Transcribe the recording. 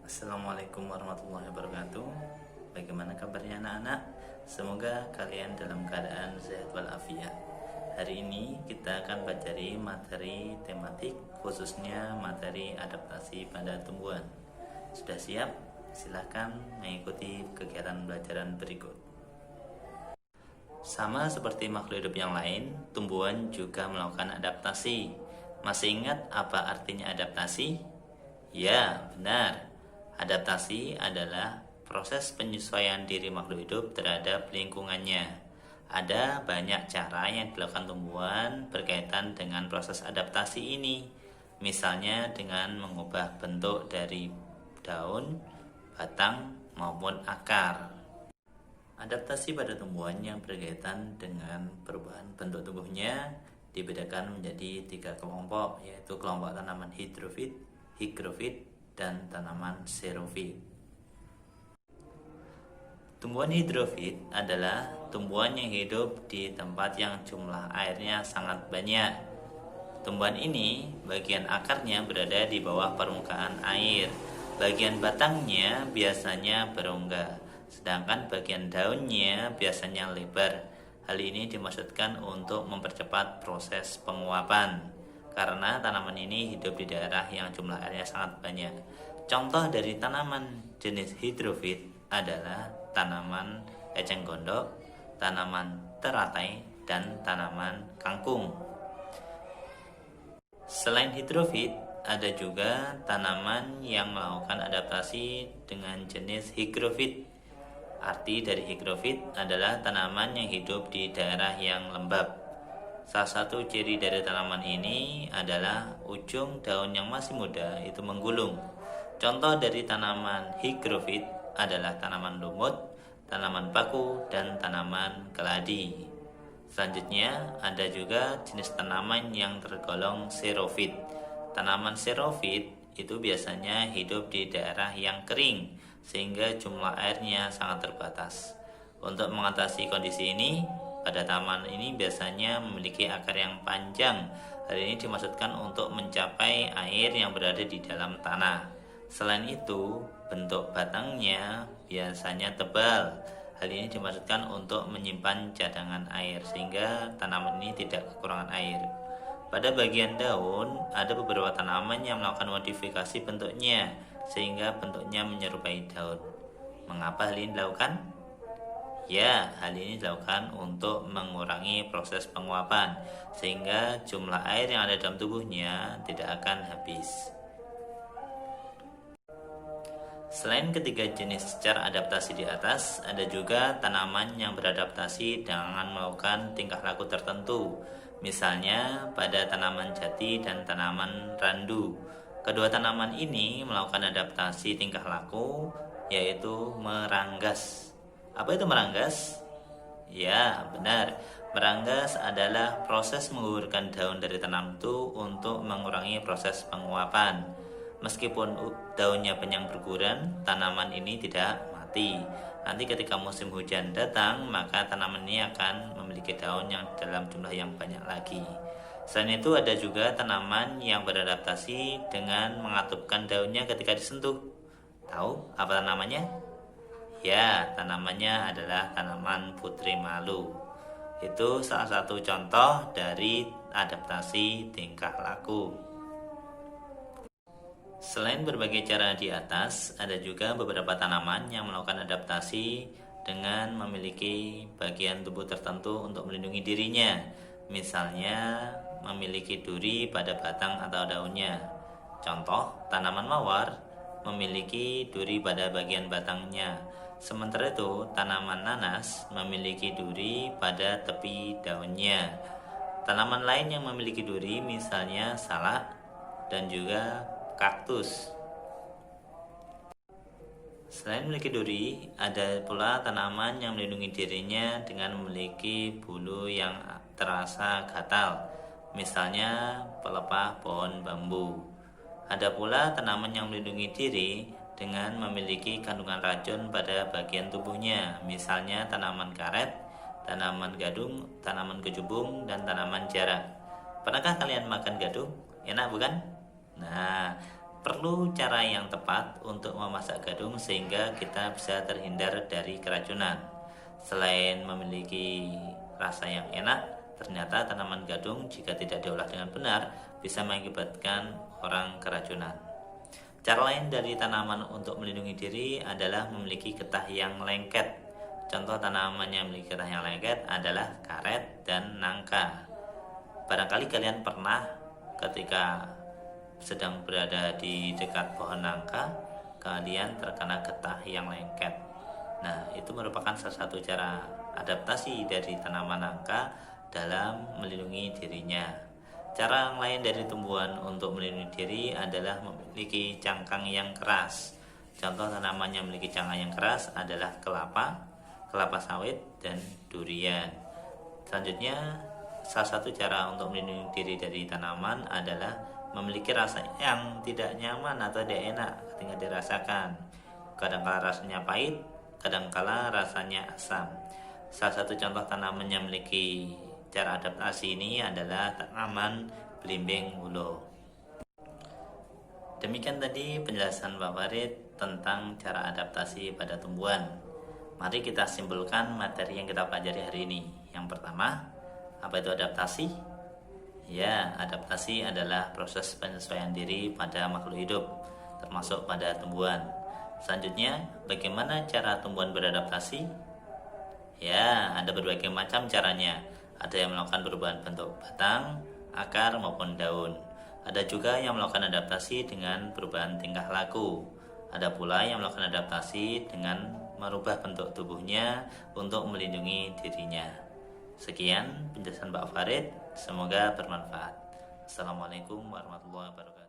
Assalamualaikum warahmatullahi wabarakatuh. Bagaimana kabarnya anak-anak? Semoga kalian dalam keadaan sehat walafiat. Hari ini kita akan pelajari materi tematik, khususnya materi adaptasi pada tumbuhan. Sudah siap? Silahkan mengikuti kegiatan pelajaran berikut. Sama seperti makhluk hidup yang lain, tumbuhan juga melakukan adaptasi. Masih ingat apa artinya adaptasi? Ya, benar. Adaptasi adalah proses penyesuaian diri makhluk hidup terhadap lingkungannya. Ada banyak cara yang dilakukan tumbuhan berkaitan dengan proses adaptasi ini. Misalnya dengan mengubah bentuk dari daun, batang, maupun akar. Adaptasi pada tumbuhan yang berkaitan dengan perubahan bentuk tubuhnya dibedakan menjadi 3 kelompok, yaitu kelompok tanaman hidrofit, higrofit, dan tanaman xerofit. Tumbuhan hidrofit adalah tumbuhan yang hidup di tempat yang jumlah airnya sangat banyak. Tumbuhan ini, bagian akarnya berada di bawah permukaan air. Bagian batangnya biasanya berongga, sedangkan bagian daunnya biasanya lebar. Hal ini dimaksudkan untuk mempercepat proses penguapan, karena tanaman ini hidup di daerah yang jumlah airnya sangat banyak. Contoh dari tanaman jenis hidrofit adalah tanaman eceng gondok, tanaman teratai, dan tanaman kangkung. Selain hidrofit, ada juga tanaman yang melakukan adaptasi dengan jenis higrofit. Arti dari higrofit adalah tanaman yang hidup di daerah yang lembab. Salah satu ciri dari tanaman ini adalah ujung daun yang masih muda itu menggulung. Contoh dari tanaman higrofit adalah tanaman lumut, tanaman paku, dan tanaman keladi. Selanjutnya ada juga jenis tanaman yang tergolong xerofit. Tanaman xerofit itu biasanya hidup di daerah yang kering, sehingga jumlah airnya sangat terbatas. Untuk mengatasi kondisi ini, pada tanaman ini biasanya memiliki akar yang panjang. Hal ini dimaksudkan untuk mencapai air yang berada di dalam tanah. Selain itu, bentuk batangnya biasanya tebal. Hal ini dimaksudkan untuk menyimpan cadangan air, sehingga tanaman ini tidak kekurangan air. Pada bagian daun, ada beberapa tanaman yang melakukan modifikasi bentuknya, sehingga bentuknya menyerupai daun. Mengapa hal ini dilakukan? Ya, hal ini dilakukan untuk mengurangi proses penguapan, sehingga jumlah air yang ada dalam tubuhnya tidak akan habis. Selain ketiga jenis cara adaptasi di atas, ada juga tanaman yang beradaptasi dengan melakukan tingkah laku tertentu. Misalnya pada tanaman jati dan tanaman randu. Kedua tanaman ini melakukan adaptasi tingkah laku, yaitu meranggas. Apa itu meranggas? Ya, benar. Meranggas adalah proses menggugurkan daun dari tanaman itu untuk mengurangi proses penguapan. Meskipun daunnya banyak berguguran, tanaman ini tidak mati. Nanti ketika musim hujan datang, maka tanaman ini akan memiliki daun yang dalam jumlah yang banyak lagi. Selain itu, ada juga tanaman yang beradaptasi dengan mengatupkan daunnya ketika disentuh. Tahu apa tanamannya? Ya, tanamannya adalah tanaman putri malu. Itu salah satu contoh dari adaptasi tingkah laku. Selain berbagai cara di atas, ada juga beberapa tanaman yang melakukan adaptasi dengan memiliki bagian tubuh tertentu untuk melindungi dirinya. Misalnya, memiliki duri pada batang atau daunnya. Contoh, tanaman mawar memiliki duri pada bagian batangnya. Sementara itu, tanaman nanas memiliki duri pada tepi daunnya. Tanaman lain yang memiliki duri misalnya salak dan juga kaktus. Selain memiliki duri, ada pula tanaman yang melindungi dirinya dengan memiliki bulu yang terasa gatal, misalnya pelepah pohon bambu. Ada pula tanaman yang melindungi diri dengan memiliki kandungan racun pada bagian tubuhnya, misalnya tanaman karet, tanaman gadung, tanaman kejubung, dan tanaman jarak. Pernahkah kalian makan gadung? Enak bukan? Nah, perlu cara yang tepat untuk memasak gadung sehingga kita bisa terhindar dari keracunan. Selain memiliki rasa yang enak, ternyata tanaman gadung jika tidak diolah dengan benar bisa mengakibatkan orang keracunan. Cara lain dari tanaman untuk melindungi diri adalah memiliki getah yang lengket. Contoh tanaman yang memiliki getah yang lengket adalah karet dan nangka. Barangkali kalian pernah ketika sedang berada di dekat pohon nangka, kalian terkena getah yang lengket. Nah, itu merupakan salah satu cara adaptasi dari tanaman nangka dalam melindungi dirinya. Cara yang lain dari tumbuhan untuk melindungi diri adalah memiliki cangkang yang keras. Contoh tanaman yang memiliki cangkang yang keras adalah kelapa sawit, dan durian. Selanjutnya, salah satu cara untuk melindungi diri dari tanaman adalah memiliki rasa yang tidak nyaman atau tidak enak ketika dirasakan. Kadangkala rasanya pahit, kadangkala rasanya asam. Salah satu contoh tanaman yang memiliki cara adaptasi ini adalah tanaman belimbing ulo. Demikian tadi penjelasan Pak Farid tentang cara adaptasi pada tumbuhan. Mari kita simpulkan materi yang kita pelajari hari ini. Yang pertama, apa itu adaptasi? Ya, adaptasi adalah proses penyesuaian diri pada makhluk hidup, termasuk pada tumbuhan. Selanjutnya, bagaimana cara tumbuhan beradaptasi? Ya, ada berbagai macam caranya. Ada yang melakukan perubahan bentuk batang, akar, maupun daun. Ada juga yang melakukan adaptasi dengan perubahan tingkah laku. Ada pula yang melakukan adaptasi dengan merubah bentuk tubuhnya untuk melindungi dirinya. Sekian penjelasan Pak Farid, semoga bermanfaat. Assalamualaikum warahmatullahi wabarakatuh.